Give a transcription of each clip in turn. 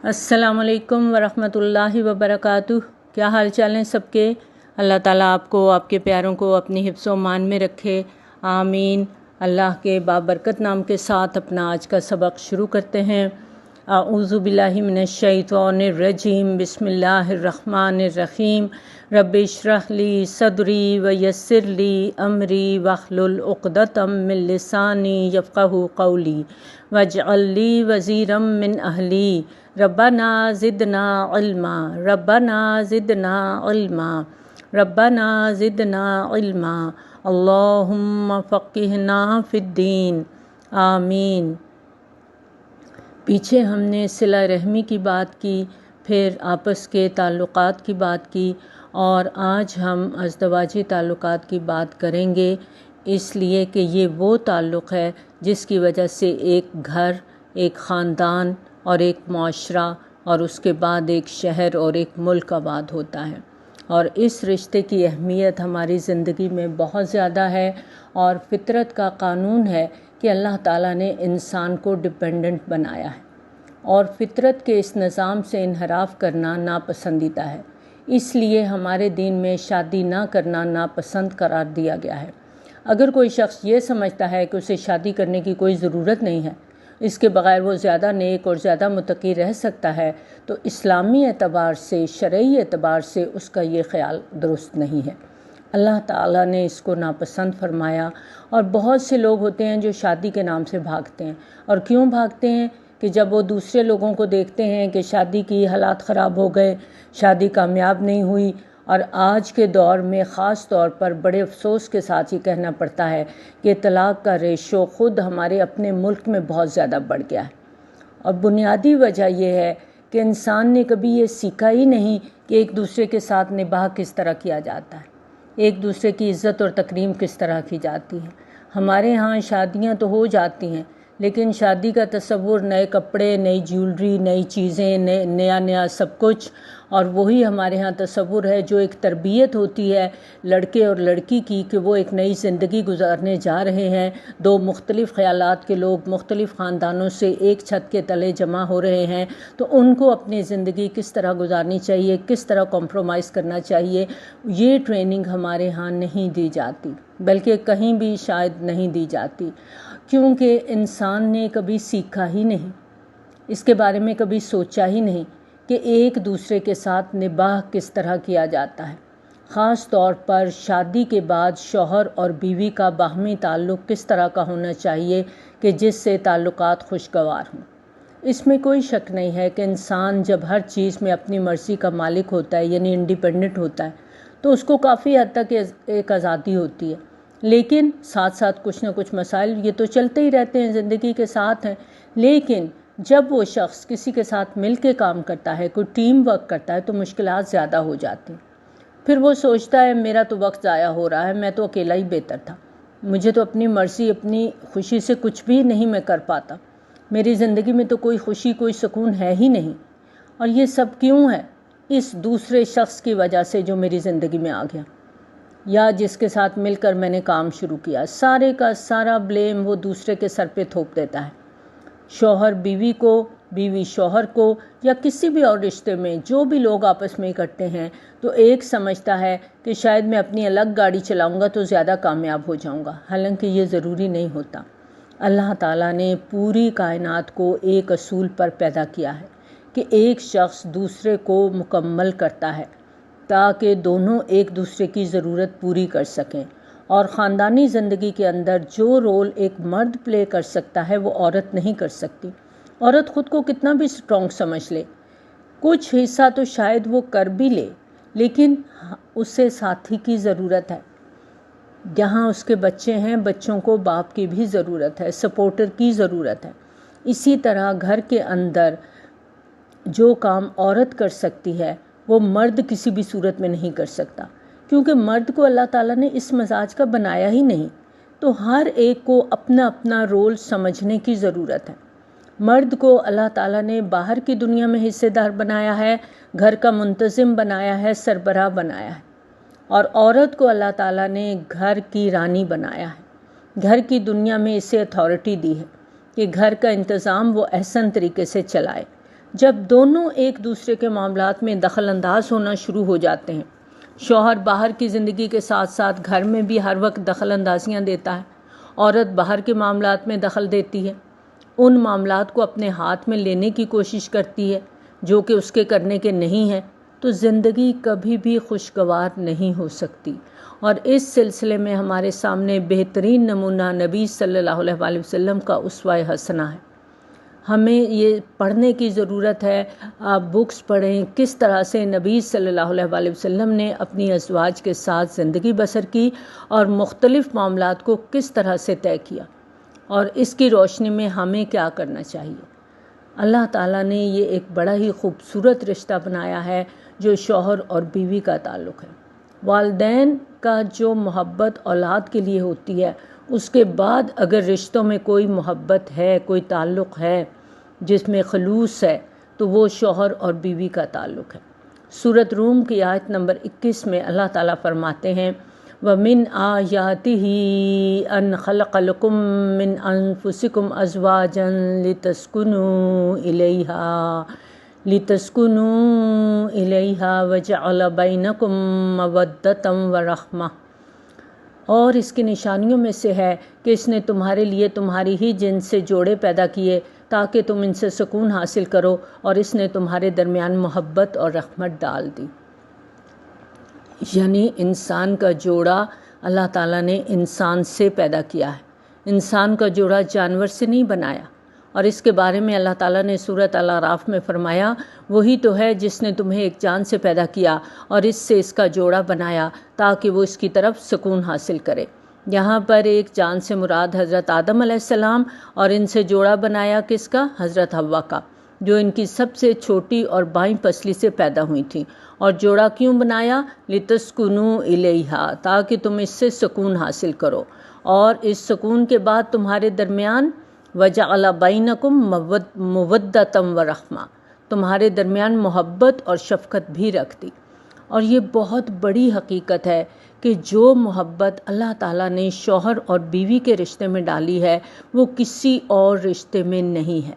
السلام علیکم ورحمۃ اللہ وبرکاتہ۔ کیا حال چال ہیں سب کے؟ اللہ تعالیٰ آپ کو، آپ کے پیاروں کو اپنی حفظ و امان میں رکھے، آمین۔ اللہ کے بابرکت نام کے ساتھ اپنا آج کا سبق شروع کرتے ہیں۔ اعوذ باللہ من الشیطان الرجیم، بسم اللہ الرحمن الرحیم۔ رب اشرح لی صدری ویسر لی امری واحلل عقدۃ من لسانی یفقہوا قولی واجعل لی وزیرا من اہلی ربنا زدنا علما ربنا زدنا علما ربنا زدنا علما اللہم فقہنا فی الدین، آمین۔ پیچھے ہم نے صلہ رحمی کی بات کی، پھر آپس کے تعلقات کی بات کی، اور آج ہم ازدواجی تعلقات کی بات کریں گے، اس لیے کہ یہ وہ تعلق ہے جس کی وجہ سے ایک گھر، ایک خاندان اور ایک معاشرہ اور اس کے بعد ایک شہر اور ایک ملک آباد ہوتا ہے۔ اور اس رشتے کی اہمیت ہماری زندگی میں بہت زیادہ ہے، اور فطرت کا قانون ہے کہ اللہ تعالیٰ نے انسان کو ڈیپینڈنٹ بنایا ہے، اور فطرت کے اس نظام سے انحراف کرنا ناپسندیدہ ہے۔ اس لیے ہمارے دین میں شادی نہ کرنا ناپسند قرار دیا گیا ہے۔ اگر کوئی شخص یہ سمجھتا ہے کہ اسے شادی کرنے کی کوئی ضرورت نہیں ہے، اس کے بغیر وہ زیادہ نیک اور زیادہ متقی رہ سکتا ہے، تو اسلامی اعتبار سے، شرعی اعتبار سے اس کا یہ خیال درست نہیں ہے۔ اللہ تعالیٰ نے اس کو ناپسند فرمایا، اور بہت سے لوگ ہوتے ہیں جو شادی کے نام سے بھاگتے ہیں۔ اور کیوں بھاگتے ہیں؟ کہ جب وہ دوسرے لوگوں کو دیکھتے ہیں کہ شادی کی حالات خراب ہو گئے، شادی کامیاب نہیں ہوئی، اور آج کے دور میں خاص طور پر بڑے افسوس کے ساتھ یہ کہنا پڑتا ہے کہ طلاق کا ریشو خود ہمارے اپنے ملک میں بہت زیادہ بڑھ گیا ہے۔ اور بنیادی وجہ یہ ہے کہ انسان نے کبھی یہ سیکھا ہی نہیں کہ ایک دوسرے کے ساتھ نباہ کس طرح کیا جاتا ہے، ایک دوسرے کی عزت اور تکریم کس طرح کی جاتی ہے۔ ہمارے ہاں شادیاں تو ہو جاتی ہیں، لیکن شادی کا تصور نئے کپڑے، نئی جیولری، نئی چیزیں، نیا سب کچھ، اور وہی ہمارے ہاں تصور ہے جو ایک تربیت ہوتی ہے لڑکے اور لڑکی کی کہ وہ ایک نئی زندگی گزارنے جا رہے ہیں، دو مختلف خیالات کے لوگ مختلف خاندانوں سے ایک چھت کے تلے جمع ہو رہے ہیں، تو ان کو اپنی زندگی کس طرح گزارنی چاہیے، کس طرح کمپرومائز کرنا چاہیے، یہ ٹریننگ ہمارے ہاں نہیں دی جاتی، بلکہ کہیں بھی شاید نہیں دی جاتی، کیونکہ انسان نے کبھی سیکھا ہی نہیں، اس کے بارے میں کبھی سوچا ہی نہیں کہ ایک دوسرے کے ساتھ نباہ کس طرح کیا جاتا ہے۔ خاص طور پر شادی کے بعد شوہر اور بیوی کا باہمی تعلق کس طرح کا ہونا چاہیے کہ جس سے تعلقات خوشگوار ہوں۔ اس میں کوئی شک نہیں ہے کہ انسان جب ہر چیز میں اپنی مرضی کا مالک ہوتا ہے، یعنی انڈیپینڈنٹ ہوتا ہے، تو اس کو کافی حد تک ایک آزادی ہوتی ہے، لیکن ساتھ ساتھ کچھ نہ کچھ مسائل یہ تو چلتے ہی رہتے ہیں، زندگی کے ساتھ ہیں۔ لیکن جب وہ شخص کسی کے ساتھ مل کے کام کرتا ہے، کوئی ٹیم ورک کرتا ہے، تو مشکلات زیادہ ہو جاتی ہیں۔ پھر وہ سوچتا ہے میرا تو وقت ضائع ہو رہا ہے، میں تو اکیلا ہی بہتر تھا، مجھے تو اپنی مرضی، اپنی خوشی سے کچھ بھی نہیں میں کر پاتا، میری زندگی میں تو کوئی خوشی، کوئی سکون ہے ہی نہیں۔ اور یہ سب کیوں ہے؟ اس دوسرے شخص کی وجہ سے جو میری زندگی میں آ گیا، یا جس کے ساتھ مل کر میں نے کام شروع کیا۔ سارے کا سارا بلیم وہ دوسرے کے سر پہ تھوپ دیتا ہے، شوہر بیوی کو، بیوی شوہر کو، یا کسی بھی اور رشتے میں جو بھی لوگ آپس میں کرتے ہیں، تو ایک سمجھتا ہے کہ شاید میں اپنی الگ گاڑی چلاؤں گا تو زیادہ کامیاب ہو جاؤں گا، حالانکہ یہ ضروری نہیں ہوتا۔ اللہ تعالیٰ نے پوری کائنات کو ایک اصول پر پیدا کیا ہے کہ ایک شخص دوسرے کو مکمل کرتا ہے تاکہ دونوں ایک دوسرے کی ضرورت پوری کر سکیں، اور خاندانی زندگی کے اندر جو رول ایک مرد پلے کر سکتا ہے وہ عورت نہیں کر سکتی۔ عورت خود کو کتنا بھی اسٹرانگ سمجھ لے، کچھ حصہ تو شاید وہ کر بھی لے، لیکن اسے ساتھی کی ضرورت ہے۔ جہاں اس کے بچے ہیں، بچوں کو باپ کی بھی ضرورت ہے، سپورٹر کی ضرورت ہے۔ اسی طرح گھر کے اندر جو کام عورت کر سکتی ہے وہ مرد کسی بھی صورت میں نہیں کر سکتا، کیونکہ مرد کو اللہ تعالیٰ نے اس مزاج کا بنایا ہی نہیں۔ تو ہر ایک کو اپنا اپنا رول سمجھنے کی ضرورت ہے۔ مرد کو اللہ تعالیٰ نے باہر کی دنیا میں حصے دار بنایا ہے، گھر کا منتظم بنایا ہے، سربراہ بنایا ہے، اور عورت کو اللہ تعالیٰ نے گھر کی رانی بنایا ہے، گھر کی دنیا میں اسے اتھارٹی دی ہے کہ گھر کا انتظام وہ احسن طریقے سے چلائے۔ جب دونوں ایک دوسرے کے معاملات میں دخل انداز ہونا شروع ہو جاتے ہیں، شوہر باہر کی زندگی کے ساتھ ساتھ گھر میں بھی ہر وقت دخل اندازیاں دیتا ہے، عورت باہر کے معاملات میں دخل دیتی ہے، ان معاملات کو اپنے ہاتھ میں لینے کی کوشش کرتی ہے جو کہ اس کے کرنے کے نہیں ہیں، تو زندگی کبھی بھی خوشگوار نہیں ہو سکتی۔ اور اس سلسلے میں ہمارے سامنے بہترین نمونہ نبی صلی اللہ علیہ وآلہ وسلم کا اسوہ حسنہ ہے۔ ہمیں یہ پڑھنے کی ضرورت ہے، آپ بکس پڑھیں کس طرح سے نبی صلی اللہ علیہ وآلہ وسلم نے اپنی ازواج کے ساتھ زندگی بسر کی اور مختلف معاملات کو کس طرح سے طے کیا، اور اس کی روشنی میں ہمیں کیا کرنا چاہیے۔ اللہ تعالیٰ نے یہ ایک بڑا ہی خوبصورت رشتہ بنایا ہے جو شوہر اور بیوی کا تعلق ہے۔ والدین کا جو محبت اولاد کے لیے ہوتی ہے، اس کے بعد اگر رشتوں میں کوئی محبت ہے، کوئی تعلق ہے جس میں خلوص ہے، تو وہ شوہر اور بیوی کا تعلق ہے۔ سورۃ روم کی آیت نمبر 21 میں اللہ تعالیٰ فرماتے ہیں وَمِنْ آيَاتِهِ أَنْ خَلَقَ لَكُم مِّنْ أَنفُسِكُمْ أَزْوَاجًا لِتَسْكُنُوا إِلَيْهَا وَجَعَلَ بَيْنَكُم مَّوَدَّةً وَرَحْمَةً، اور اس کی نشانیوں میں سے ہے کہ اس نے تمہارے لیے تمہاری ہی جنس سے جوڑے پیدا کیے تاکہ تم ان سے سکون حاصل کرو، اور اس نے تمہارے درمیان محبت اور رحمت ڈال دی۔ یعنی انسان کا جوڑا اللہ تعالیٰ نے انسان سے پیدا کیا ہے، انسان کا جوڑا جانور سے نہیں بنایا۔ اور اس کے بارے میں اللہ تعالیٰ نے سورۃ الاعراف میں فرمایا وہی تو ہے جس نے تمہیں ایک جان سے پیدا کیا اور اس سے اس کا جوڑا بنایا تاکہ وہ اس کی طرف سکون حاصل کرے۔ یہاں پر ایک جان سے مراد حضرت آدم علیہ السلام، اور ان سے جوڑا بنایا کس کا؟ حضرت حوا کا، جو ان کی سب سے چھوٹی اور بائیں پسلی سے پیدا ہوئی تھیں۔ اور جوڑا کیوں بنایا؟ لِتَسْكُنُوا إِلَيْهَا، تاکہ تم اس سے سکون حاصل کرو، اور اس سکون کے بعد تمہارے درمیان وَجَعَلَ بَيْنَكُم مَّوَدَّةً وَرَحْمَةً، تمہارے درمیان محبت اور شفقت بھی رکھ دی۔ اور یہ بہت بڑی حقیقت ہے کہ جو محبت اللہ تعالیٰ نے شوہر اور بیوی کے رشتے میں ڈالی ہے وہ کسی اور رشتے میں نہیں ہے۔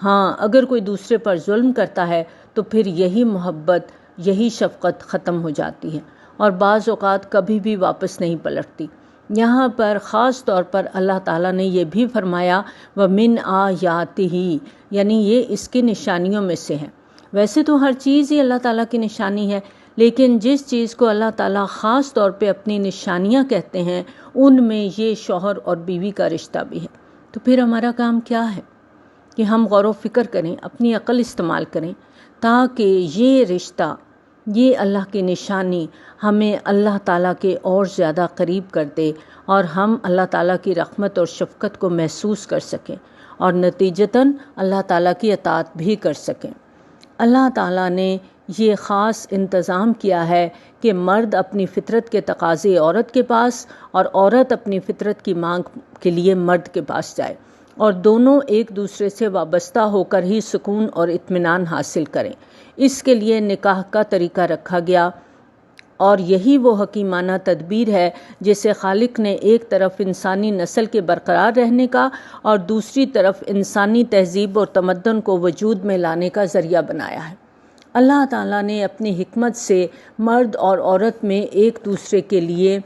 ہاں، اگر کوئی دوسرے پر ظلم کرتا ہے تو پھر یہی محبت، یہی شفقت ختم ہو جاتی ہے اور بعض اوقات کبھی بھی واپس نہیں پلٹتی۔ یہاں پر خاص طور پر اللہ تعالیٰ نے یہ بھی فرمایا وَمِنْ آيَاتِهِ، یعنی یہ اس کی نشانیوں میں سے ہے۔ ویسے تو ہر چیز ہی اللہ تعالیٰ کی نشانی ہے، لیکن جس چیز کو اللہ تعالیٰ خاص طور پہ اپنی نشانیاں کہتے ہیں ان میں یہ شوہر اور بیوی کا رشتہ بھی ہے۔ تو پھر ہمارا کام کیا ہے کہ ہم غور و فکر کریں، اپنی عقل استعمال کریں تاکہ یہ رشتہ، یہ اللہ کی نشانی ہمیں اللہ تعالیٰ کے اور زیادہ قریب کر دے اور ہم اللہ تعالیٰ کی رحمت اور شفقت کو محسوس کر سکیں اور نتیجتاً اللہ تعالیٰ کی اطاعت بھی کر سکیں۔ اللہ تعالیٰ نے یہ خاص انتظام کیا ہے کہ مرد اپنی فطرت کے تقاضے عورت کے پاس اور عورت اپنی فطرت کی مانگ کے لیے مرد کے پاس جائے، اور دونوں ایک دوسرے سے وابستہ ہو کر ہی سکون اور اطمینان حاصل کریں۔ اس کے لیے نکاح کا طریقہ رکھا گیا، اور یہی وہ حکیمانہ تدبیر ہے جسے خالق نے ایک طرف انسانی نسل کے برقرار رہنے کا اور دوسری طرف انسانی تہذیب اور تمدن کو وجود میں لانے کا ذریعہ بنایا ہے۔ اللہ تعالیٰ نے اپنی حکمت سے مرد اور عورت میں ایک دوسرے کے لیے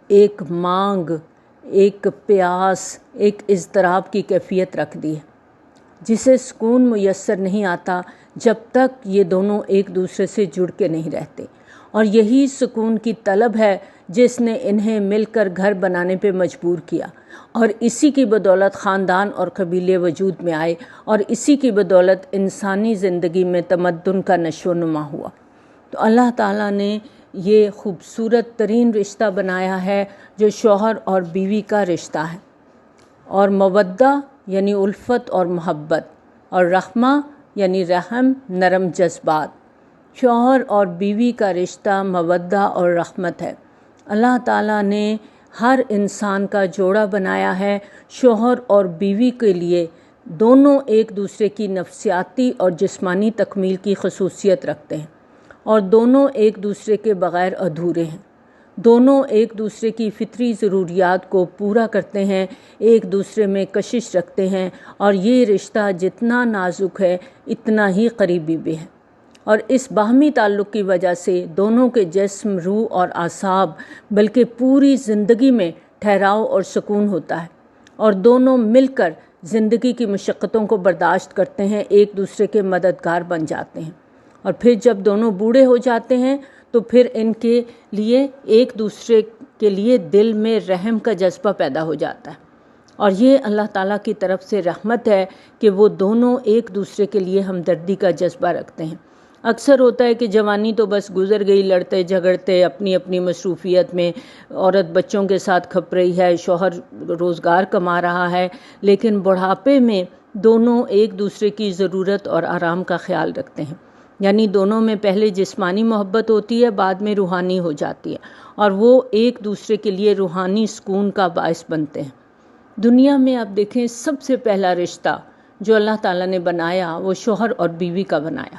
ایک مانگ، ایک پیاس، ایک اضطراب کی کیفیت رکھ دی ہے جسے سکون میسر نہیں آتا جب تک یہ دونوں ایک دوسرے سے جڑ کے نہیں رہتے، اور یہی سکون کی طلب ہے جس نے انہیں مل کر گھر بنانے پہ مجبور کیا، اور اسی کی بدولت خاندان اور قبیلے وجود میں آئے، اور اسی کی بدولت انسانی زندگی میں تمدن کا نشو و نما ہوا۔ تو اللہ تعالیٰ نے یہ خوبصورت ترین رشتہ بنایا ہے جو شوہر اور بیوی کا رشتہ ہے، اور مودہ یعنی الفت اور محبت، اور رحمہ یعنی رحم، نرم جذبات۔ شوہر اور بیوی کا رشتہ مودہ اور رحمت ہے۔ اللہ تعالیٰ نے ہر انسان کا جوڑا بنایا ہے شوہر اور بیوی کے لیے، دونوں ایک دوسرے کی نفسیاتی اور جسمانی تکمیل کی خصوصیت رکھتے ہیں اور دونوں ایک دوسرے کے بغیر ادھورے ہیں۔ دونوں ایک دوسرے کی فطری ضروریات کو پورا کرتے ہیں، ایک دوسرے میں کشش رکھتے ہیں، اور یہ رشتہ جتنا نازک ہے اتنا ہی قریبی بھی ہے۔ اور اس باہمی تعلق کی وجہ سے دونوں کے جسم، روح اور اعصاب بلکہ پوری زندگی میں ٹھہراؤ اور سکون ہوتا ہے، اور دونوں مل کر زندگی کی مشقتوں کو برداشت کرتے ہیں، ایک دوسرے کے مددگار بن جاتے ہیں۔ اور پھر جب دونوں بوڑھے ہو جاتے ہیں تو پھر ان کے لیے ایک دوسرے کے لیے دل میں رحم کا جذبہ پیدا ہو جاتا ہے، اور یہ اللہ تعالیٰ کی طرف سے رحمت ہے کہ وہ دونوں ایک دوسرے کے لیے ہمدردی کا جذبہ رکھتے ہیں۔ اکثر ہوتا ہے کہ جوانی تو بس گزر گئی، لڑتے جھگڑتے اپنی اپنی مصروفیت میں، عورت بچوں کے ساتھ کھپ رہی ہے، شوہر روزگار کما رہا ہے، لیکن بڑھاپے میں دونوں ایک دوسرے کی ضرورت اور آرام کا خیال رکھتے ہیں۔ یعنی دونوں میں پہلے جسمانی محبت ہوتی ہے، بعد میں روحانی ہو جاتی ہے، اور وہ ایک دوسرے کے لیے روحانی سکون کا باعث بنتے ہیں۔ دنیا میں آپ دیکھیں سب سے پہلا رشتہ جو اللہ تعالیٰ نے بنایا وہ شوہر اور بیوی کا بنایا،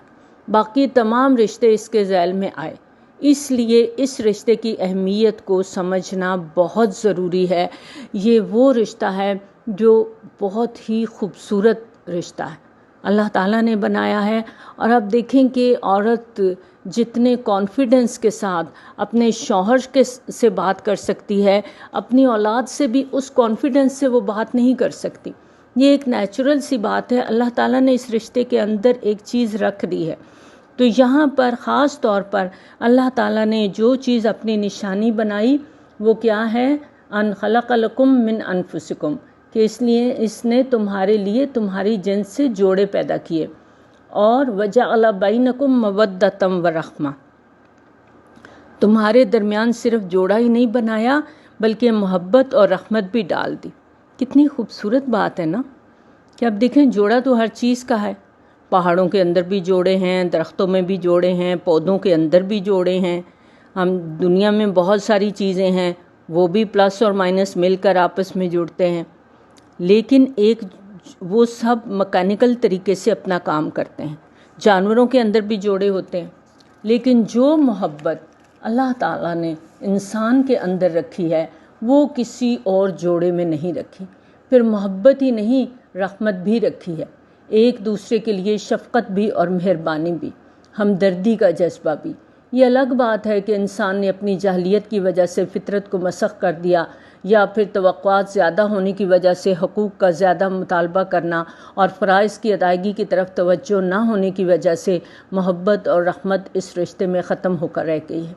باقی تمام رشتے اس کے ذیل میں آئے۔ اس لیے اس رشتے کی اہمیت کو سمجھنا بہت ضروری ہے۔ یہ وہ رشتہ ہے جو بہت ہی خوبصورت رشتہ ہے، اللہ تعالیٰ نے بنایا ہے۔ اور اب دیکھیں کہ عورت جتنے کانفیڈنس کے ساتھ اپنے شوہر سے بات کر سکتی ہے، اپنی اولاد سے بھی اس کانفیڈنس سے وہ بات نہیں کر سکتی۔ یہ ایک نیچرل سی بات ہے، اللہ تعالیٰ نے اس رشتے کے اندر ایک چیز رکھ دی ہے۔ تو یہاں پر خاص طور پر اللہ تعالیٰ نے جو چیز اپنی نشانی بنائی وہ کیا ہے؟ ان خلق لکم من انفسکم، کہ اس نے تمہارے لیے تمہاری جنس سے جوڑے پیدا کیے، اور وجعل بینکم مودۃ ورحمہ، تمہارے درمیان صرف جوڑا ہی نہیں بنایا بلکہ محبت اور رحمت بھی ڈال دی۔ کتنی خوبصورت بات ہے نا، کہ اب دیکھیں جوڑا تو ہر چیز کا ہے، پہاڑوں کے اندر بھی جوڑے ہیں، درختوں میں بھی جوڑے ہیں، پودوں کے اندر بھی جوڑے ہیں، ہم دنیا میں بہت ساری چیزیں ہیں وہ بھی پلس اور مائنس مل کر آپس میں جڑتے ہیں، لیکن وہ سب مکینیکل طریقے سے اپنا کام کرتے ہیں۔ جانوروں کے اندر بھی جوڑے ہوتے ہیں، لیکن جو محبت اللہ تعالیٰ نے انسان کے اندر رکھی ہے وہ کسی اور جوڑے میں نہیں رکھی۔ پھر محبت ہی نہیں، رحمت بھی رکھی ہے، ایک دوسرے کے لیے شفقت بھی اور مہربانی بھی، ہمدردی کا جذبہ بھی۔ یہ الگ بات ہے کہ انسان نے اپنی جاہلیت کی وجہ سے فطرت کو مسخ کر دیا، یا پھر توقعات زیادہ ہونے کی وجہ سے حقوق کا زیادہ مطالبہ کرنا اور فرائض کی ادائیگی کی طرف توجہ نہ ہونے کی وجہ سے محبت اور رحمت اس رشتے میں ختم ہو کر رہ گئی ہے۔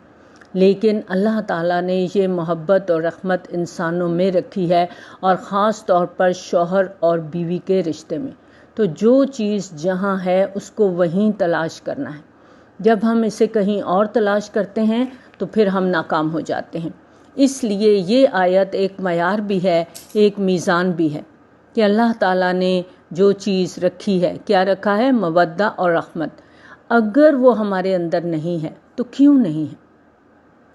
لیکن اللہ تعالیٰ نے یہ محبت اور رحمت انسانوں میں رکھی ہے، اور خاص طور پر شوہر اور بیوی کے رشتے میں۔ تو جو چیز جہاں ہے اس کو وہیں تلاش کرنا ہے۔ جب ہم اسے کہیں اور تلاش کرتے ہیں تو پھر ہم ناکام ہو جاتے ہیں۔ اس لیے یہ آیت ایک معیار بھی ہے، ایک میزان بھی ہے، کہ اللہ تعالیٰ نے جو چیز رکھی ہے، کیا رکھا ہے؟ مودہ اور رحمت۔ اگر وہ ہمارے اندر نہیں ہے تو کیوں نہیں ہے؟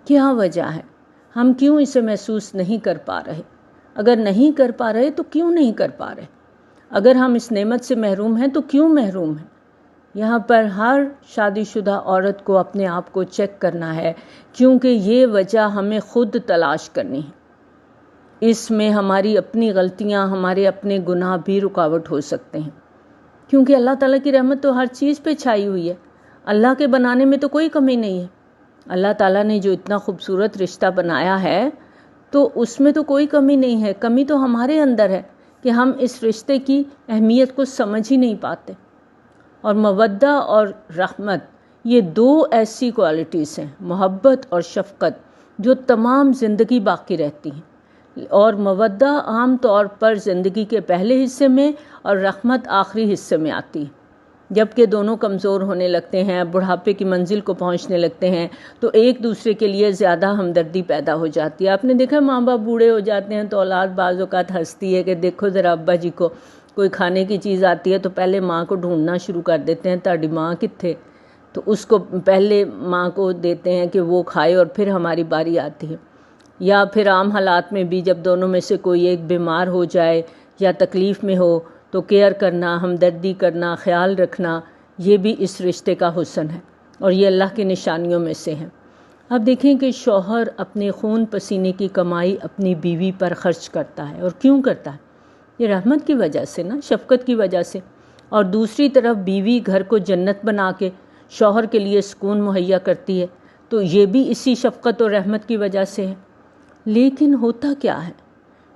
کیا وجہ ہے؟ ہم کیوں اسے محسوس نہیں کر پا رہے؟ اگر نہیں کر پا رہے تو کیوں نہیں کر پا رہے؟ اگر ہم اس نعمت سے محروم ہیں تو کیوں محروم ہیں؟ یہاں پر ہر شادی شدہ عورت کو اپنے آپ کو چیک کرنا ہے، کیونکہ یہ وجہ ہمیں خود تلاش کرنی ہے۔ اس میں ہماری اپنی غلطیاں، ہمارے اپنے گناہ بھی رکاوٹ ہو سکتے ہیں، کیونکہ اللہ تعالیٰ کی رحمت تو ہر چیز پہ چھائی ہوئی ہے، اللہ کے بنانے میں تو کوئی کمی نہیں ہے۔ اللہ تعالیٰ نے جو اتنا خوبصورت رشتہ بنایا ہے تو اس میں تو کوئی کمی نہیں ہے، کمی تو ہمارے اندر ہے کہ ہم اس رشتے کی اہمیت کو سمجھ ہی نہیں پاتے۔ اور مودہ اور رحمت یہ دو ایسی کوالٹیز ہیں، محبت اور شفقت، جو تمام زندگی باقی رہتی ہیں۔ اور مودہ عام طور پر زندگی کے پہلے حصے میں اور رحمت آخری حصے میں آتی ہے۔ جب کہ دونوں کمزور ہونے لگتے ہیں، بڑھاپے کی منزل کو پہنچنے لگتے ہیں، تو ایک دوسرے کے لیے زیادہ ہمدردی پیدا ہو جاتی ہے۔ آپ نے دیکھا ماں باپ بوڑھے ہو جاتے ہیں تو اولاد بعض اوقات ہنستی ہے کہ دیکھو ذرا ابا جی کو کوئی کھانے کی چیز آتی ہے تو پہلے ماں کو ڈھونڈنا شروع کر دیتے ہیں، تہاڈی ماں کتھے، تو اس کو پہلے ماں کو دیتے ہیں کہ وہ کھائے اور پھر ہماری باری آتی ہے۔ یا پھر عام حالات میں بھی جب دونوں میں سے کوئی ایک بیمار ہو جائے یا تکلیف میں ہو تو کیئر کرنا، ہمدردی کرنا، خیال رکھنا، یہ بھی اس رشتے کا حسن ہے اور یہ اللہ کی نشانیوں میں سے ہے۔ اب دیکھیں کہ شوہر اپنے خون پسینے کی کمائی اپنی بیوی پر خرچ کرتا ہے، اور کیوں کرتا ہے؟ یہ رحمت کی وجہ سے نا، شفقت کی وجہ سے. اور دوسری طرف بیوی گھر کو جنت بنا کے شوہر کے لیے سکون مہیا کرتی ہے، تو یہ بھی اسی شفقت اور رحمت کی وجہ سے ہے. لیکن ہوتا کیا ہے؟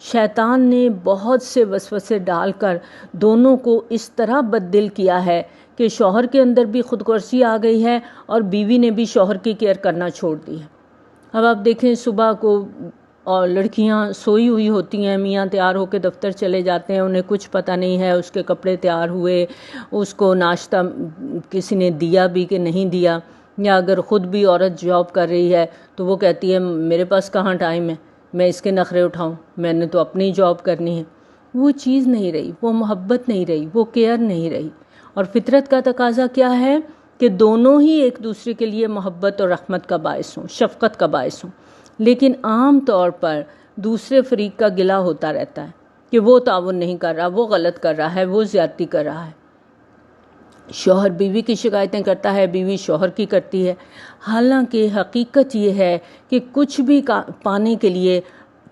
شیطان نے بہت سے وسوسے ڈال کر دونوں کو اس طرح بددل کیا ہے کہ شوہر کے اندر بھی خود غرضی آ گئی ہے اور بیوی نے بھی شوہر کی کیئر کرنا چھوڑ دی ہے. اب آپ دیکھیں صبح کو اور لڑکیاں سوئی ہوئی ہوتی ہیں، میاں تیار ہو کے دفتر چلے جاتے ہیں، انہیں کچھ پتہ نہیں ہے اس کے کپڑے تیار ہوئے، اس کو ناشتہ کسی نے دیا بھی کہ نہیں دیا. یا اگر خود بھی عورت جاب کر رہی ہے تو وہ کہتی ہے میرے پاس کہاں ٹائم ہے، میں اس کے نخرے اٹھاؤں، میں نے تو اپنی جاب کرنی ہے. وہ چیز نہیں رہی، وہ محبت نہیں رہی، وہ کیئر نہیں رہی. اور فطرت کا تقاضا کیا ہے کہ دونوں ہی ایک دوسرے کے لیے محبت اور رحمت کا باعث ہوں، شفقت کا باعث ہوں. لیکن عام طور پر دوسرے فریق کا گلہ ہوتا رہتا ہے کہ وہ تعاون نہیں کر رہا، وہ غلط کر رہا ہے، وہ زیادتی کر رہا ہے. شوہر بیوی کی شکایتیں کرتا ہے، بیوی شوہر کی کرتی ہے. حالانکہ حقیقت یہ ہے کہ کچھ بھی پانے کے لیے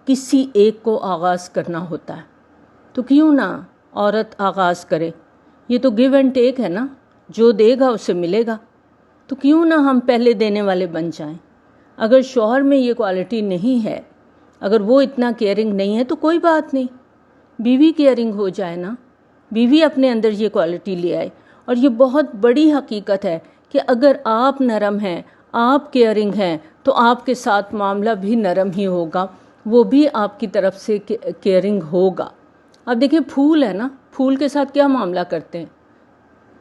کسی ایک کو آغاز کرنا ہوتا ہے. تو کیوں نہ عورت آغاز کرے؟ یہ تو گیو اینڈ ٹیک ہے نا، جو دے گا اسے ملے گا. تو کیوں نہ ہم پہلے دینے والے بن جائیں؟ اگر شوہر میں یہ کوالٹی نہیں ہے، اگر وہ اتنا کیئرنگ نہیں ہے تو کوئی بات نہیں، بیوی کیئرنگ ہو جائے نا، بیوی اپنے اندر یہ کوالٹی لے آئے. اور یہ بہت بڑی حقیقت ہے کہ اگر آپ نرم ہیں، آپ کیئرنگ ہیں، تو آپ کے ساتھ معاملہ بھی نرم ہی ہوگا، وہ بھی آپ کی طرف سے کیئرنگ ہوگا. اب دیکھیں پھول ہے نا، پھول کے ساتھ کیا معاملہ کرتے ہیں؟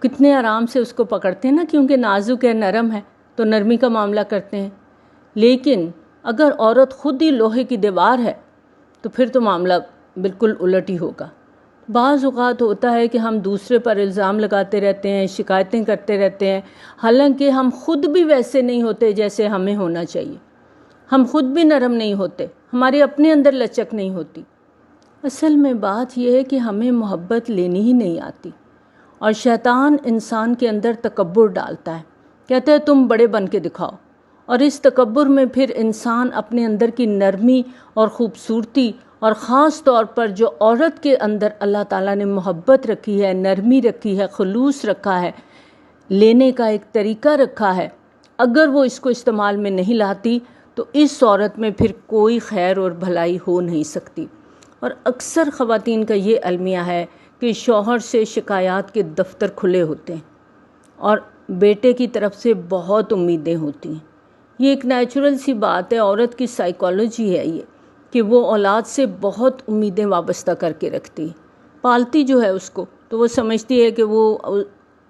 کتنے آرام سے اس کو پکڑتے ہیں نا، کیونکہ نازک ہے، نرم ہے، تو نرمی کا معاملہ کرتے ہیں. لیکن اگر عورت خود ہی لوہے کی دیوار ہے تو پھر تو معاملہ بالکل الٹ ہی ہوگا. بعض اوقات ہوتا ہے کہ ہم دوسرے پر الزام لگاتے رہتے ہیں، شکایتیں کرتے رہتے ہیں، حالانکہ ہم خود بھی ویسے نہیں ہوتے جیسے ہمیں ہونا چاہیے. ہم خود بھی نرم نہیں ہوتے، ہمارے اپنے اندر لچک نہیں ہوتی. اصل میں بات یہ ہے کہ ہمیں محبت لینی ہی نہیں آتی، اور شیطان انسان کے اندر تکبر ڈالتا ہے، کہتا ہے تم بڑے بن کے دکھاؤ. اور اس تکبر میں پھر انسان اپنے اندر کی نرمی اور خوبصورتی، اور خاص طور پر جو عورت کے اندر اللہ تعالیٰ نے محبت رکھی ہے، نرمی رکھی ہے، خلوص رکھا ہے، لینے کا ایک طریقہ رکھا ہے، اگر وہ اس کو استعمال میں نہیں لاتی تو اس عورت میں پھر کوئی خیر اور بھلائی ہو نہیں سکتی. اور اکثر خواتین کا یہ المیہ ہے کہ شوہر سے شکایات کے دفتر کھلے ہوتے ہیں اور بیٹے کی طرف سے بہت امیدیں ہوتی ہیں. یہ ایک نیچرل سی بات ہے، عورت کی سائیکالوجی ہے یہ، کہ وہ اولاد سے بہت امیدیں وابستہ کر کے رکھتی ہے. پالتی جو ہے اس کو تو وہ سمجھتی ہے کہ وہ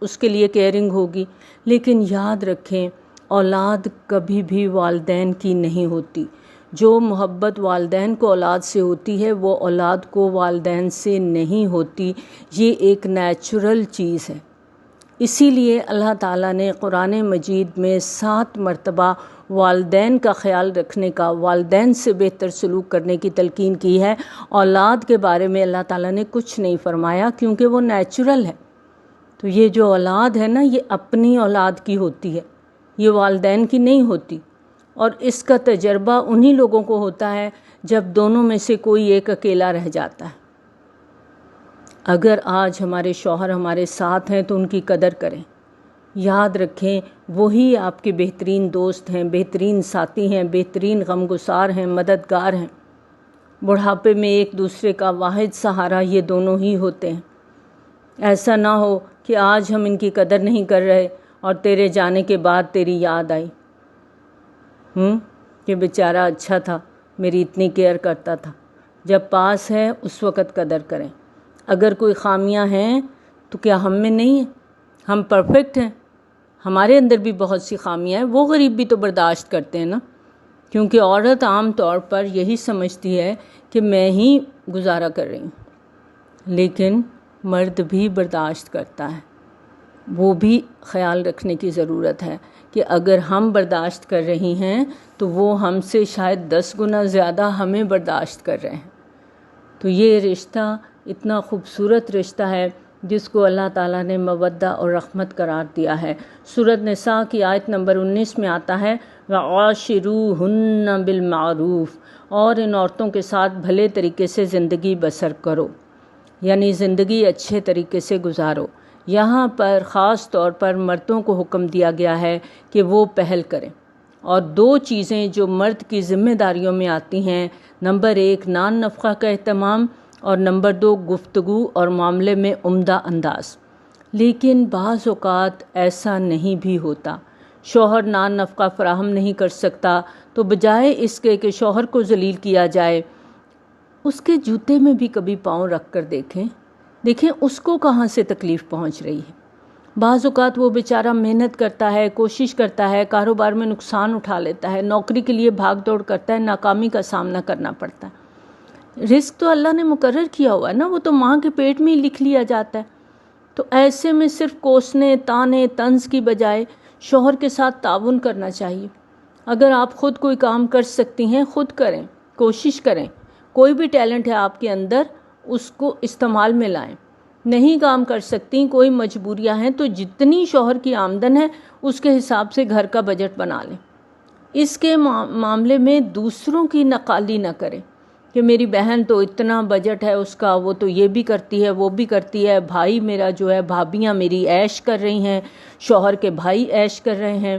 اس کے لیے کیئرنگ ہوگی. لیکن یاد رکھیں اولاد کبھی بھی والدین کی نہیں ہوتی. جو محبت والدین کو اولاد سے ہوتی ہے وہ اولاد کو والدین سے نہیں ہوتی. یہ ایک نیچرل چیز ہے. اسی لیے اللہ تعالیٰ نے قرآن مجید میں 7 مرتبہ والدین کا خیال رکھنے کا، والدین سے بہتر سلوک کرنے کی تلقین کی ہے. اولاد کے بارے میں اللہ تعالیٰ نے کچھ نہیں فرمایا کیونکہ وہ نیچرل ہے. تو یہ جو اولاد ہے نا، یہ اپنی اولاد کی ہوتی ہے، یہ والدین کی نہیں ہوتی. اور اس کا تجربہ انہی لوگوں کو ہوتا ہے جب دونوں میں سے کوئی ایک اکیلا رہ جاتا ہے. اگر آج ہمارے شوہر ہمارے ساتھ ہیں تو ان کی قدر کریں. یاد رکھیں وہی آپ کے بہترین دوست ہیں، بہترین ساتھی ہیں، بہترین غمگسار ہیں، مددگار ہیں. بڑھاپے میں ایک دوسرے کا واحد سہارا یہ دونوں ہی ہوتے ہیں. ایسا نہ ہو کہ آج ہم ان کی قدر نہیں کر رہے اور تیرے جانے کے بعد تیری یاد آئی کہ بیچارہ اچھا تھا، میری اتنی کیئر کرتا تھا. جب پاس ہے اس وقت قدر کریں. اگر کوئی خامیاں ہیں تو کیا ہم میں نہیں ہیں؟ ہم پرفیکٹ ہیں؟ ہمارے اندر بھی بہت سی خامیاں ہیں. وہ غریب بھی تو برداشت کرتے ہیں نا، کیونکہ عورت عام طور پر یہی سمجھتی ہے کہ میں ہی گزارا کر رہی ہوں. لیکن مرد بھی برداشت کرتا ہے. وہ بھی خیال رکھنے کی ضرورت ہے کہ اگر ہم برداشت کر رہی ہیں تو وہ ہم سے شاید 10 گنا زیادہ ہمیں برداشت کر رہے ہیں. تو یہ رشتہ اتنا خوبصورت رشتہ ہے جس کو اللہ تعالیٰ نے مودہ اور رحمت قرار دیا ہے۔ سورۃ نساء کی آیت نمبر 19 میں آتا ہے وَعَاشِرُوهُنَّ بِالْمَعْرُوفِ، اور ان عورتوں کے ساتھ بھلے طریقے سے زندگی بسر کرو، یعنی زندگی اچھے طریقے سے گزارو۔ یہاں پر خاص طور پر مردوں کو حکم دیا گیا ہے کہ وہ پہل کریں، اور دو چیزیں جو مرد کی ذمہ داریوں میں آتی ہیں، نمبر 1 نان نفقہ کا اہتمام، اور نمبر 2 گفتگو اور معاملے میں عمدہ انداز۔ لیکن بعض اوقات ایسا نہیں بھی ہوتا، شوہر نان نفقہ فراہم نہیں کر سکتا تو بجائے اس کے کہ شوہر کو ذلیل کیا جائے، اس کے جوتے میں بھی کبھی پاؤں رکھ کر دیکھیں اس کو کہاں سے تکلیف پہنچ رہی ہے۔ بعض اوقات وہ بیچارہ محنت کرتا ہے، کوشش کرتا ہے، کاروبار میں نقصان اٹھا لیتا ہے، نوکری کے لیے بھاگ دوڑ کرتا ہے، ناکامی کا سامنا کرنا پڑتا ہے۔ رزق تو اللہ نے مقرر کیا ہوا ہے نا، وہ تو ماں کے پیٹ میں ہی لکھ لیا جاتا ہے۔ تو ایسے میں صرف کوسنے تانے طنز کی بجائے شوہر کے ساتھ تعاون کرنا چاہیے۔ اگر آپ خود کوئی کام کر سکتی ہیں خود کریں، کوشش کریں، کوئی بھی ٹیلنٹ ہے آپ کے اندر اس کو استعمال میں لائیں۔ نہیں کام کر سکتی، کوئی مجبوریاں ہیں، تو جتنی شوہر کی آمدن ہے اس کے حساب سے گھر کا بجٹ بنا لیں۔ اس کے معاملے میں دوسروں کی نقالی نہ کریں کہ میری بہن تو اتنا بجٹ ہے اس کا، وہ تو یہ بھی کرتی ہے وہ بھی کرتی ہے، بھائی میرا جو ہے بھابیاں میری عیش کر رہی ہیں، شوہر کے بھائی عیش کر رہے ہیں۔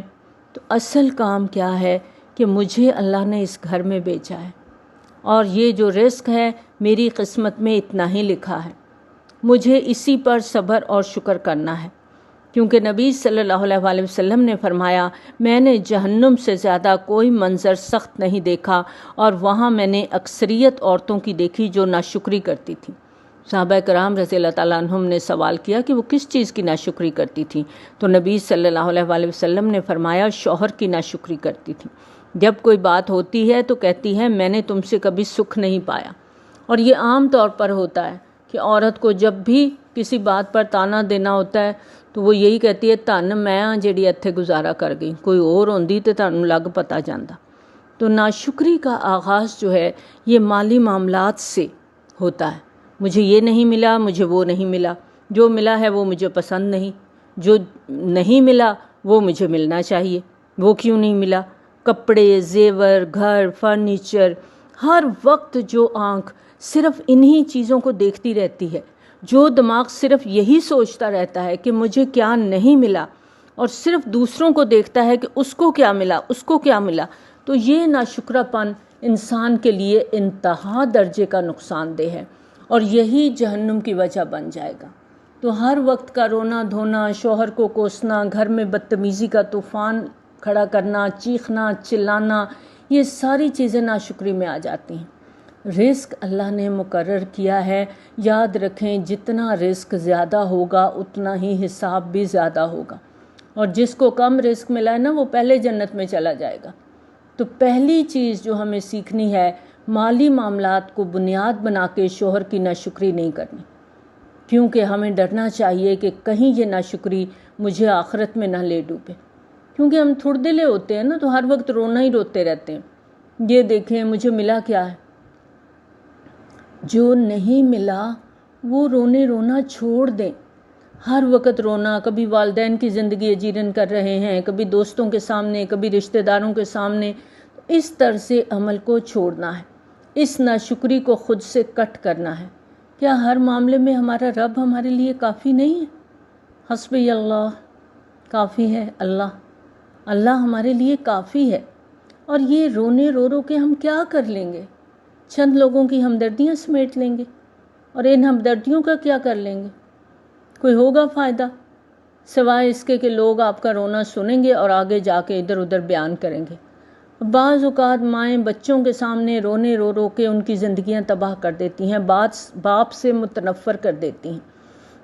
تو اصل کام کیا ہے کہ مجھے اللہ نے اس گھر میں بھیجا ہے، اور یہ جو رزق ہے میری قسمت میں اتنا ہی لکھا ہے، مجھے اسی پر صبر اور شکر کرنا ہے۔ کیونکہ نبی صلی اللہ علیہ وآلہ وسلم نے فرمایا میں نے جہنم سے زیادہ کوئی منظر سخت نہیں دیکھا، اور وہاں میں نے اکثریت عورتوں کی دیکھی جو ناشکری کرتی تھیں۔ صحابہ کرام رضی اللہ تعالیٰ عنہم نے سوال کیا کہ وہ کس چیز کی ناشکری کرتی تھیں؟ تو نبی صلی اللہ علیہ وآلہ وسلم نے فرمایا شوہر کی ناشکری کرتی تھیں۔ جب کوئی بات ہوتی ہے تو کہتی ہے میں نے تم سے کبھی سکھ نہیں پایا، اور یہ عام طور پر ہوتا ہے کہ عورت کو جب بھی کسی بات پر تانا دینا ہوتا ہے تو وہ یہی کہتی ہے تن میں جڑی اتھے گزارا کر گئی، کوئی اور ہوندی تے تانوں لگ پتا جاندا۔ تو ناشکری کا آغاز جو ہے یہ مالی معاملات سے ہوتا ہے، مجھے یہ نہیں ملا، مجھے وہ نہیں ملا، جو ملا ہے وہ مجھے پسند نہیں، جو نہیں ملا وہ مجھے ملنا چاہیے، وہ کیوں نہیں ملا؟ کپڑے، زیور، گھر، فرنیچر، ہر وقت جو آنکھ صرف انہی چیزوں کو دیکھتی رہتی ہے، جو دماغ صرف یہی سوچتا رہتا ہے کہ مجھے کیا نہیں ملا، اور صرف دوسروں کو دیکھتا ہے کہ اس کو کیا ملا، اس کو کیا ملا، تو یہ ناشکرا پن انسان کے لیے انتہا درجے کا نقصان دہ ہے، اور یہی جہنم کی وجہ بن جائے گا۔ تو ہر وقت کا رونا دھونا، شوہر کو کوسنا، گھر میں بدتمیزی کا طوفان کھڑا کرنا، چیخنا چلانا، یہ ساری چیزیں ناشکری میں آ جاتی ہیں۔ رزق اللہ نے مقرر کیا ہے، یاد رکھیں جتنا رزق زیادہ ہوگا اتنا ہی حساب بھی زیادہ ہوگا، اور جس کو کم رزق ملا ہے نا وہ پہلے جنت میں چلا جائے گا۔ تو پہلی چیز جو ہمیں سیکھنی ہے، مالی معاملات کو بنیاد بنا کے شوہر کی ناشکری نہیں کرنی، کیونکہ ہمیں ڈرنا چاہیے کہ کہیں یہ ناشکری مجھے آخرت میں نہ لے ڈوبے، کیونکہ ہم تھوڑ دلے ہوتے ہیں نا، تو ہر وقت رونا ہی روتے رہتے ہیں، یہ دیکھیں مجھے ملا کیا ہے۔ جو نہیں ملا وہ رونا چھوڑ دیں، ہر وقت رونا، کبھی والدین کی زندگی اجیرن کر رہے ہیں، کبھی دوستوں کے سامنے، کبھی رشتہ داروں کے سامنے، اس طرح سے عمل کو چھوڑنا ہے، اس ناشکری کو خود سے کٹ کرنا ہے۔ کیا ہر معاملے میں ہمارا رب ہمارے لیے کافی نہیں ہے؟ حسبی اللہ، کافی ہے اللہ ہمارے لیے کافی ہے، اور یہ رونے رو کے ہم کیا کر لیں گے؟ چند لوگوں کی ہمدردیاں سمیٹ لیں گے، اور ان ہمدردیوں کا کیا کر لیں گے؟ کوئی ہوگا فائدہ سوائے اس کے کہ لوگ آپ کا رونا سنیں گے اور آگے جا کے ادھر ادھر بیان کریں گے۔ بعض اوقات مائیں بچوں کے سامنے رونے رو کے ان کی زندگیاں تباہ کر دیتی ہیں، باپ سے متنفر کر دیتی ہیں۔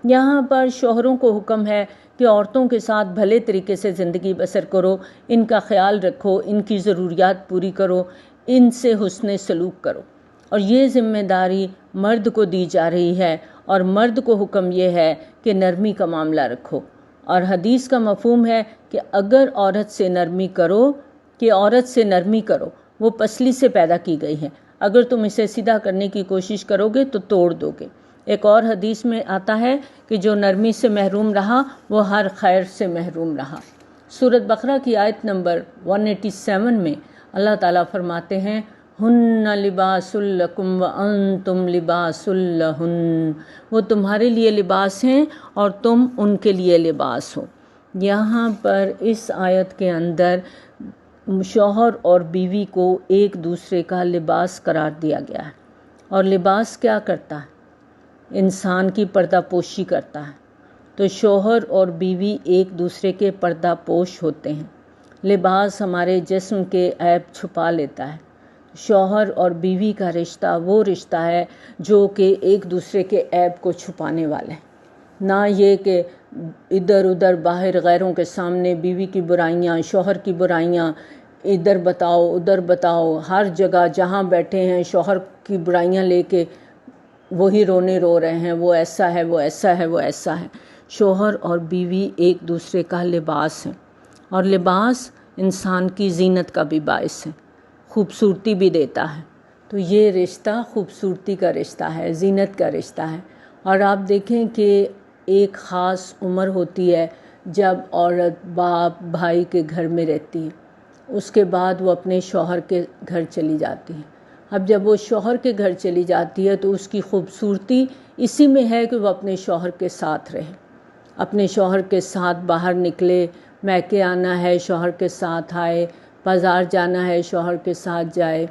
یہاں پر شوہروں کو حکم ہے کہ عورتوں کے ساتھ بھلے طریقے سے زندگی بسر کرو، ان کا خیال رکھو، ان کی ضروریات پوری کرو، ان سے حسن سلوک کرو، اور یہ ذمہ داری مرد کو دی جا رہی ہے، اور مرد کو حکم یہ ہے کہ نرمی کا معاملہ رکھو۔ اور حدیث کا مفہوم ہے کہ اگر عورت سے نرمی کرو، وہ پسلی سے پیدا کی گئی ہے، اگر تم اسے سیدھا کرنے کی کوشش کرو گے تو توڑ دو گے۔ ایک اور حدیث میں آتا ہے کہ جو نرمی سے محروم رہا وہ ہر خیر سے محروم رہا۔ سورۃ بقرہ کی آیت نمبر 187 میں اللہ تعالیٰ فرماتے ہیں ہن لباس لکم وانتم لباس لہن، وہ تمہارے لیے لباس ہیں اور تم ان کے لیے لباس ہو۔ یہاں پر اس آیت کے اندر شوہر اور بیوی کو ایک دوسرے کا لباس قرار دیا گیا ہے، اور لباس کیا کرتا ہے؟ انسان کی پردہ پوشی کرتا ہے۔ تو شوہر اور بیوی ایک دوسرے کے پردہ پوش ہوتے ہیں۔ لباس ہمارے جسم کے عیب چھپا لیتا ہے۔ شوہر اور بیوی کا رشتہ وہ رشتہ ہے جو کہ ایک دوسرے کے عیب کو چھپانے والا ہے، نہ یہ کہ ادھر ادھر باہر غیروں کے سامنے بیوی کی برائیاں، شوہر کی برائیاں ادھر بتاؤ ادھر بتاؤ، ہر جگہ جہاں بیٹھے ہیں شوہر کی برائیاں لے کے وہی رونے رو رہے ہیں، وہ ایسا ہے وہ ایسا ہے وہ ایسا ہے۔ شوہر اور بیوی ایک دوسرے کا لباس ہیں، اور لباس انسان کی زینت کا بھی باعث ہے، خوبصورتی بھی دیتا ہے۔ تو یہ رشتہ خوبصورتی کا رشتہ ہے، زینت کا رشتہ ہے۔ اور آپ دیکھیں کہ ایک خاص عمر ہوتی ہے جب عورت باپ بھائی کے گھر میں رہتی ہے، اس کے بعد وہ اپنے شوہر کے گھر چلی جاتی ہے۔ اب جب وہ شوہر کے گھر چلی جاتی ہے تو اس کی خوبصورتی اسی میں ہے کہ وہ اپنے شوہر کے ساتھ رہے، اپنے شوہر کے ساتھ باہر نکلے، میکے آنا ہے شوہر کے ساتھ آئے، بازار جانا ہے شوہر کے ساتھ جائے،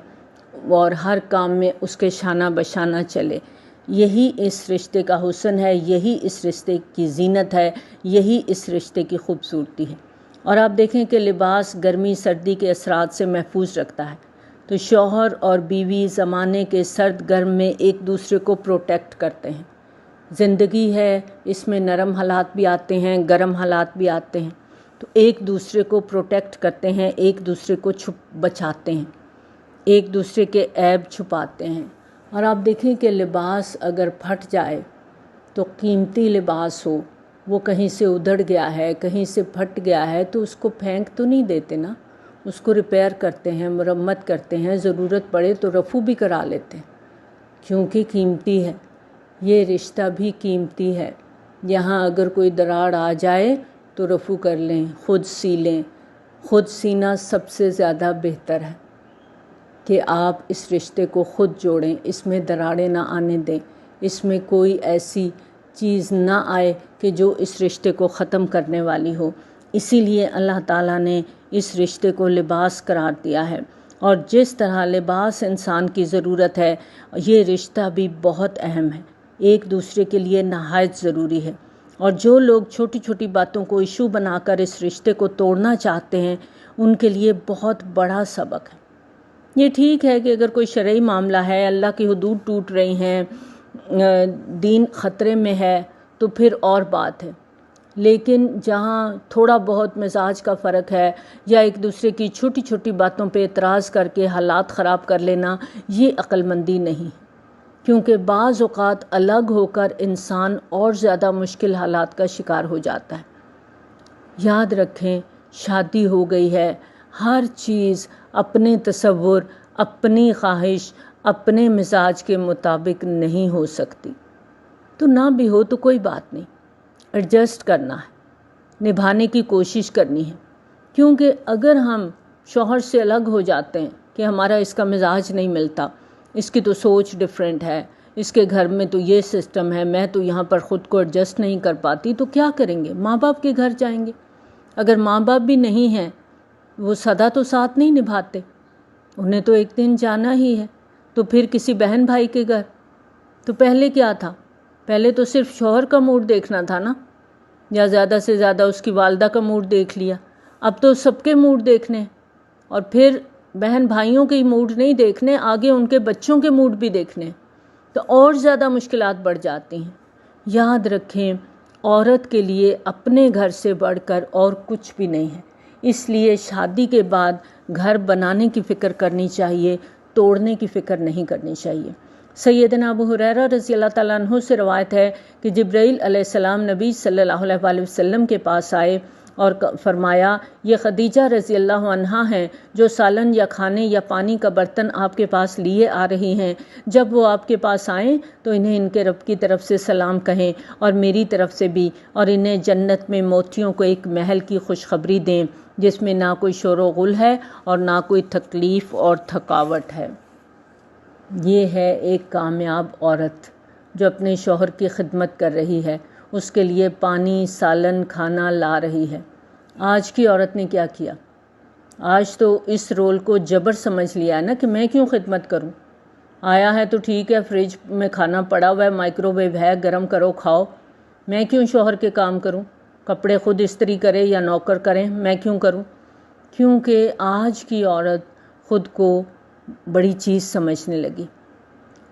اور ہر کام میں اس کے شانہ بشانہ چلے۔ یہی اس رشتے کا حسن ہے، یہی اس رشتے کی زینت ہے، یہی اس رشتے کی خوبصورتی ہے۔ اور آپ دیکھیں کہ لباس گرمی سردی کے اثرات سے محفوظ رکھتا ہے۔ تو شوہر اور بیوی زمانے کے سرد گرم میں ایک دوسرے کو پروٹیکٹ کرتے ہیں۔ زندگی ہے، اس میں نرم حالات بھی آتے ہیں، گرم حالات بھی آتے ہیں، تو ایک دوسرے کو پروٹیکٹ کرتے ہیں، ایک دوسرے کو بچاتے ہیں، ایک دوسرے کے عیب چھپاتے ہیں۔ اور آپ دیکھیں کہ لباس اگر پھٹ جائے تو قیمتی لباس ہو، وہ کہیں سے ادھڑ گیا ہے، کہیں سے پھٹ گیا ہے، تو اس کو پھینک تو نہیں دیتے نا، اس کو ریپیئر کرتے ہیں، مرمت کرتے ہیں، ضرورت پڑے تو رفو بھی کرا لیتے ہیں، کیونکہ قیمتی ہے۔ یہ رشتہ بھی قیمتی ہے۔ یہاں اگر کوئی دراڑ آ جائے تو رفو کر لیں، خود سی لیں۔ خود سینا سب سے زیادہ بہتر ہے کہ آپ اس رشتے کو خود جوڑیں، اس میں دراڑیں نہ آنے دیں، اس میں کوئی ایسی چیز نہ آئے کہ جو اس رشتے کو ختم کرنے والی ہو۔ اسی لیے اللہ تعالیٰ نے اس رشتے کو لباس قرار دیا ہے، اور جس طرح لباس انسان کی ضرورت ہے، یہ رشتہ بھی بہت اہم ہے، ایک دوسرے کے لیے نہایت ضروری ہے۔ اور جو لوگ چھوٹی چھوٹی باتوں کو ایشو بنا کر اس رشتے کو توڑنا چاہتے ہیں، ان کے لیے بہت بڑا سبق ہے۔ یہ ٹھیک ہے کہ اگر کوئی شرعی معاملہ ہے، اللہ کی حدود ٹوٹ رہی ہیں، دین خطرے میں ہے، تو پھر اور بات ہے، لیکن جہاں تھوڑا بہت مزاج کا فرق ہے یا ایک دوسرے کی چھوٹی چھوٹی باتوں پہ اعتراض کر کے حالات خراب کر لینا، یہ عقل مندی نہیں، کیونکہ بعض اوقات الگ ہو کر انسان اور زیادہ مشکل حالات کا شکار ہو جاتا ہے۔ یاد رکھیں، شادی ہو گئی ہے، ہر چیز اپنے تصور، اپنی خواہش، اپنے مزاج کے مطابق نہیں ہو سکتی، تو نہ بھی ہو تو کوئی بات نہیں، ایڈجسٹ کرنا ہے، نبھانے کی کوشش کرنی ہے۔ کیونکہ اگر ہم شوہر سے الگ ہو جاتے ہیں کہ ہمارا اس کا مزاج نہیں ملتا، اس کی تو سوچ ڈیفرنٹ ہے، اس کے گھر میں تو یہ سسٹم ہے، میں تو یہاں پر خود کو ایڈجسٹ نہیں کر پاتی، تو کیا کریں گے؟ ماں باپ کے گھر جائیں گے۔ اگر ماں باپ بھی نہیں ہیں، وہ سدا تو ساتھ نہیں نبھاتے، انہیں تو ایک دن جانا ہی ہے، تو پھر کسی بہن بھائی کے گھر۔ تو پہلے کیا تھا؟ پہلے تو صرف شوہر کا موڈ دیکھنا تھا نا، یا زیادہ سے زیادہ اس کی والدہ کا موڈ دیکھ لیا۔ اب تو سب کے موڈ دیکھنے ہیں، اور پھر بہن بھائیوں کے موڈ نہیں دیکھنے، آگے ان کے بچوں کے موڈ بھی دیکھنے، تو اور زیادہ مشکلات بڑھ جاتی ہیں۔ یاد رکھیں، عورت کے لیے اپنے گھر سے بڑھ کر اور کچھ بھی نہیں ہے، اس لیے شادی کے بعد گھر بنانے کی فکر کرنی چاہیے، توڑنے کی فکر نہیں کرنی چاہیے۔ سیدنا ابو ہریرہ رضی اللہ تعالیٰ عنہ سے روایت ہے کہ جبرائیل علیہ السلام نبی صلی اللہ علیہ وآلہ وسلم کے پاس آئے اور فرمایا یہ خدیجہ رضی اللہ عنہا ہیں جو سالن یا کھانے یا پانی کا برتن آپ کے پاس لیے آ رہی ہیں، جب وہ آپ کے پاس آئیں تو انہیں ان کے رب کی طرف سے سلام کہیں اور میری طرف سے بھی، اور انہیں جنت میں موتیوں کو ایک محل کی خوشخبری دیں جس میں نہ کوئی شور و غل ہے اور نہ کوئی تکلیف اور تھکاوٹ ہے۔ یہ ہے ایک کامیاب عورت جو اپنے شوہر کی خدمت کر رہی ہے، اس کے لیے پانی، سالن، کھانا لا رہی ہے۔ آج کی عورت نے کیا کیا؟ آج تو اس رول کو جبر سمجھ لیا ہے نا کہ میں کیوں خدمت کروں، آیا ہے تو ٹھیک ہے، فریج میں کھانا پڑا ہوا ہے، مائکرو ویو ہے، گرم کرو کھاؤ، میں کیوں شوہر کے کام کروں، کپڑے خود استری کرے یا نوکر کریں، میں کیوں کروں؟ کیونکہ آج کی عورت خود کو بڑی چیز سمجھنے لگی،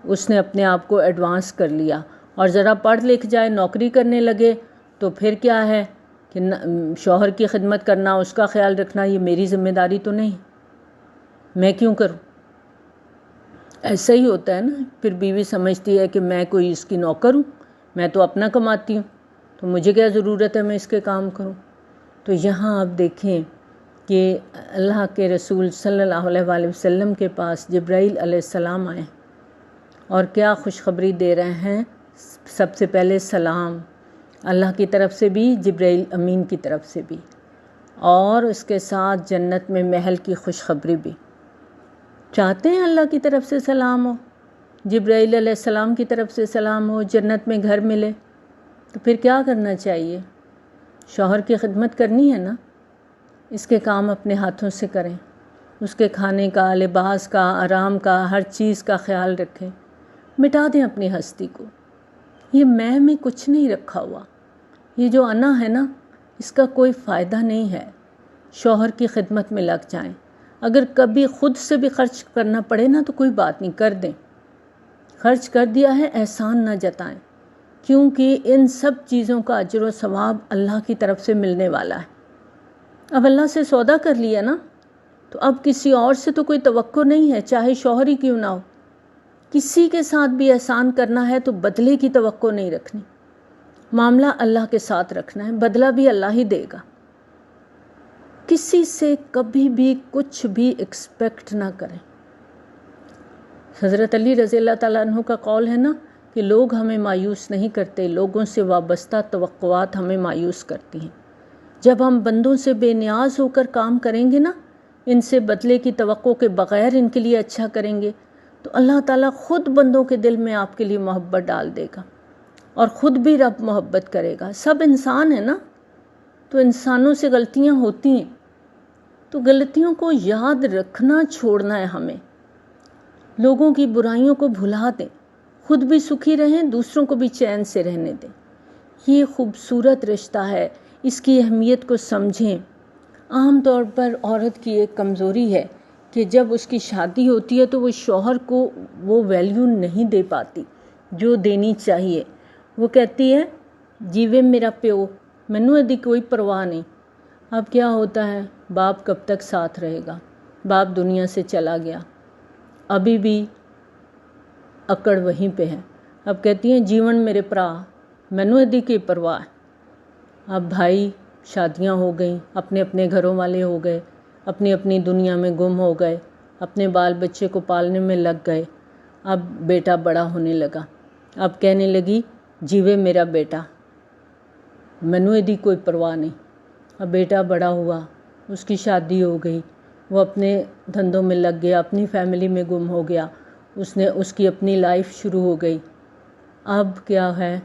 اس نے اپنے آپ کو ایڈوانس کر لیا، اور ذرا پڑھ لکھ جائے، نوکری کرنے لگے تو پھر کیا ہے کہ شوہر کی خدمت کرنا، اس کا خیال رکھنا یہ میری ذمہ داری تو نہیں، میں کیوں کروں؟ ایسا ہی ہوتا ہے نا، پھر بیوی سمجھتی ہے کہ میں کوئی اس کی نوکر ہوں، میں تو اپنا کماتی ہوں تو مجھے کیا ضرورت ہے میں اس کے کام کروں۔ تو یہاں آپ دیکھیں کہ اللہ کے رسول صلی اللہ علیہ وآلہ وسلم کے پاس جبرائیل علیہ السلام آئے اور کیا خوشخبری دے رہے ہیں؟ سب سے پہلے سلام، اللہ کی طرف سے بھی، جبرائیل امین کی طرف سے بھی، اور اس کے ساتھ جنت میں محل کی خوشخبری بھی۔ چاہتے ہیں اللہ کی طرف سے سلام ہو، جبرائیل علیہ السلام کی طرف سے سلام ہو، جنت میں گھر ملے، تو پھر کیا کرنا چاہیے؟ شوہر کی خدمت کرنی ہے نا، اس کے کام اپنے ہاتھوں سے کریں، اس کے کھانے کا، لباس کا، آرام کا، ہر چیز کا خیال رکھیں، مٹا دیں اپنی ہستی کو۔ یہ میں کچھ نہیں رکھا ہوا، یہ جو انا ہے نا، اس کا کوئی فائدہ نہیں ہے۔ شوہر کی خدمت میں لگ جائیں، اگر کبھی خود سے بھی خرچ کرنا پڑے نا تو کوئی بات نہیں، کر دیں، خرچ کر دیا ہے احسان نہ جتائیں، کیونکہ ان سب چیزوں کا اجر و ثواب اللہ کی طرف سے ملنے والا ہے۔ اب اللہ سے سودا کر لیا نا، تو اب کسی اور سے تو کوئی توقع نہیں ہے، چاہے شوہر ہی کیوں نہ ہو۔ کسی کے ساتھ بھی احسان کرنا ہے تو بدلے کی توقع نہیں رکھنی، معاملہ اللہ کے ساتھ رکھنا ہے، بدلہ بھی اللہ ہی دے گا۔ کسی سے کبھی بھی کچھ بھی ایکسپیکٹ نہ کریں۔ حضرت علی رضی اللہ تعالیٰ عنہ کا قول ہے نا کہ لوگ ہمیں مایوس نہیں کرتے، لوگوں سے وابستہ توقعات ہمیں مایوس کرتی ہیں۔ جب ہم بندوں سے بے نیاز ہو کر کام کریں گے نا، ان سے بدلے کی توقع کے بغیر ان کے لیے اچھا کریں گے، تو اللہ تعالیٰ خود بندوں کے دل میں آپ کے لیے محبت ڈال دے گا، اور خود بھی رب محبت کرے گا۔ سب انسان ہیں نا، تو انسانوں سے غلطیاں ہوتی ہیں، تو غلطیوں کو یاد رکھنا چھوڑنا ہے ہمیں، لوگوں کی برائیوں کو بھلا دیں، خود بھی سکھی رہیں، دوسروں کو بھی چین سے رہنے دیں۔ یہ خوبصورت رشتہ ہے، اس کی اہمیت کو سمجھیں۔ عام طور پر عورت کی ایک کمزوری ہے کہ جب اس کی شادی ہوتی ہے تو وہ شوہر کو وہ ویلیو نہیں دے پاتی جو دینی چاہیے۔ وہ کہتی ہے جیوے میرا پیو، مینوں ادی کوئی پرواہ نہیں۔ اب کیا ہوتا ہے، باپ کب تک ساتھ رہے گا؟ باپ دنیا سے چلا گیا، ابھی بھی اکڑ وہیں پہ ہے۔ اب کہتی ہیں جیون میرے پرا، مینوں ادی کی پرواہ ہے۔ اب بھائی شادیاں ہو گئیں، اپنے اپنے گھروں والے ہو گئے، اپنی اپنی دنیا میں گم ہو گئے، اپنے بال بچے کو پالنے میں لگ گئے۔ اب بیٹا بڑا ہونے لگا، اب کہنے لگی جیوے میرا بیٹا، مینوں ادی کوئی پرواہ نہیں۔ اب بیٹا بڑا ہوا، اس کی شادی ہو گئی، وہ اپنے دھندوں میں لگ گیا، اپنی فیملی میں گم ہو گیا، اس کی اپنی لائف شروع ہو گئی۔ اب کیا ہے،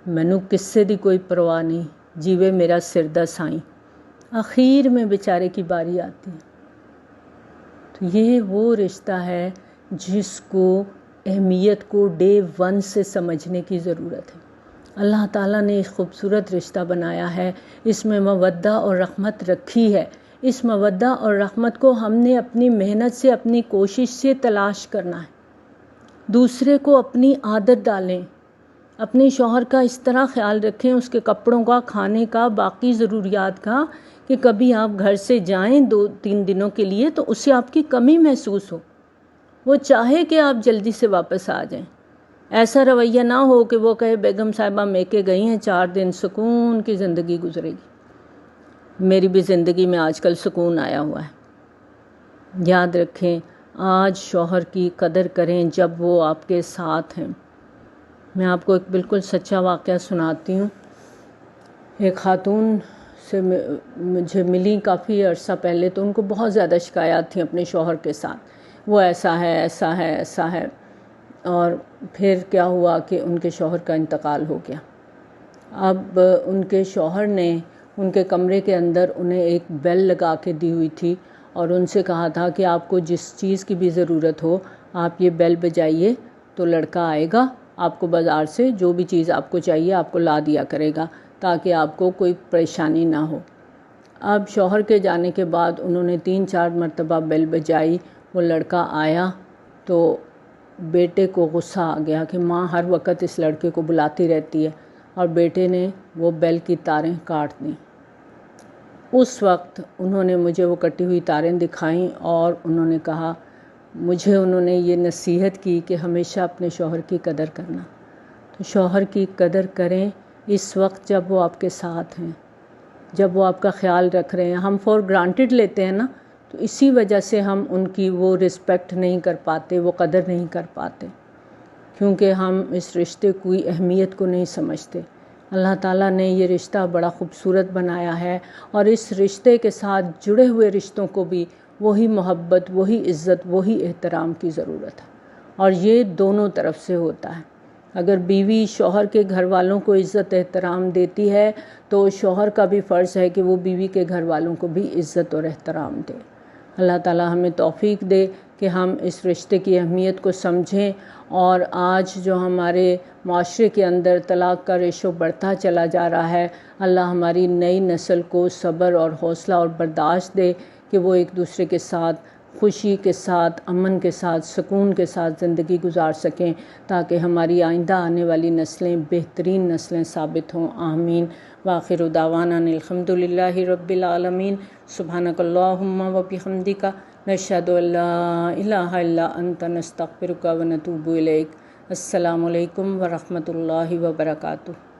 مینوں کس سے دی کوئی پرواہ نہیں، جیوے میرا سردہ سائیں۔ آخر میں بیچارے کی باری آتی ہے۔ تو یہ وہ رشتہ ہے جس کو اہمیت کو ڈے ون سے سمجھنے کی ضرورت ہے۔ اللہ تعالیٰ نے ایک خوبصورت رشتہ بنایا ہے، اس میں مودہ اور رحمت رکھی ہے۔ اس مودہ اور رحمت کو ہم نے اپنی محنت سے، اپنی کوشش سے تلاش کرنا ہے۔ دوسرے کو اپنی عادت ڈالیں، اپنے شوہر کا اس طرح خیال رکھیں، اس کے کپڑوں کا، کھانے کا، باقی ضروریات کا، کہ کبھی آپ گھر سے جائیں 2-3 دنوں کے لیے تو اسے آپ کی کمی محسوس ہو، وہ چاہے کہ آپ جلدی سے واپس آ جائیں۔ ایسا رویہ نہ ہو کہ وہ کہے بیگم صاحبہ میکے گئی ہیں 4 دن، سکون کی زندگی گزرے گی۔ میری بھی زندگی میں آج کل سکون آیا ہوا ہے۔ یاد رکھیں، آج شوہر کی قدر کریں جب وہ آپ کے ساتھ ہیں۔ میں آپ کو ایک بالکل سچا واقعہ سناتی ہوں۔ ایک خاتون سے مجھے ملی کافی عرصہ پہلے، تو ان کو بہت زیادہ شکایات تھیں اپنے شوہر کے ساتھ، وہ ایسا ہے ایسا ہے ایسا ہے۔ اور پھر کیا ہوا کہ ان کے شوہر کا انتقال ہو گیا۔ اب ان کے شوہر نے ان کے کمرے کے اندر انہیں ایک بیل لگا کے دی ہوئی تھی اور ان سے کہا تھا کہ آپ کو جس چیز کی بھی ضرورت ہو آپ یہ بیل بجائیے تو لڑکا آئے گا، آپ کو بازار سے جو بھی چیز آپ کو چاہیے آپ کو لا دیا کرے گا تاکہ آپ کو کوئی پریشانی نہ ہو۔ اب شوہر کے جانے کے بعد انہوں نے 3-4 مرتبہ بیل بجائی، وہ لڑکا آیا تو بیٹے کو غصہ آ گیا کہ ماں ہر وقت اس لڑکے کو بلاتی رہتی ہے، اور بیٹے نے وہ بیل کی تاریں کاٹ دیں۔ اس وقت انہوں نے مجھے وہ کٹی ہوئی تاریں دکھائیں اور انہوں نے کہا، مجھے انہوں نے یہ نصیحت کی کہ ہمیشہ اپنے شوہر کی قدر کرنا۔ تو شوہر کی قدر کریں اس وقت جب وہ آپ کے ساتھ ہیں، جب وہ آپ کا خیال رکھ رہے ہیں۔ ہم فور گرانٹیڈ لیتے ہیں نا، تو اسی وجہ سے ہم ان کی وہ رسپیکٹ نہیں کر پاتے، وہ قدر نہیں کر پاتے، کیونکہ ہم اس رشتے کی اہمیت کو نہیں سمجھتے۔ اللہ تعالیٰ نے یہ رشتہ بڑا خوبصورت بنایا ہے، اور اس رشتے کے ساتھ جڑے ہوئے رشتوں کو بھی وہی محبت، وہی عزت، وہی احترام کی ضرورت ہے، اور یہ دونوں طرف سے ہوتا ہے۔ اگر بیوی شوہر کے گھر والوں کو عزت احترام دیتی ہے تو شوہر کا بھی فرض ہے کہ وہ بیوی کے گھر والوں کو بھی عزت اور احترام دے۔ اللہ تعالیٰ ہمیں توفیق دے کہ ہم اس رشتے کی اہمیت کو سمجھیں، اور آج جو ہمارے معاشرے کے اندر طلاق کا ریشو بڑھتا چلا جا رہا ہے، اللہ ہماری نئی نسل کو صبر اور حوصلہ اور برداشت دے کہ وہ ایک دوسرے کے ساتھ خوشی کے ساتھ، امن کے ساتھ، سکون کے ساتھ زندگی گزار سکیں، تاکہ ہماری آئندہ آنے والی نسلیں بہترین نسلیں ثابت ہوں۔ آمین۔ وآخر دعوانا الحمد للہ رب العالمین۔ سبحانک اللہم و بحمدک، نشہد ان لا الہ الا انت، نستغفرک و نتوب الیک۔ السلام علیکم ورحمۃ اللہ وبرکاتہ۔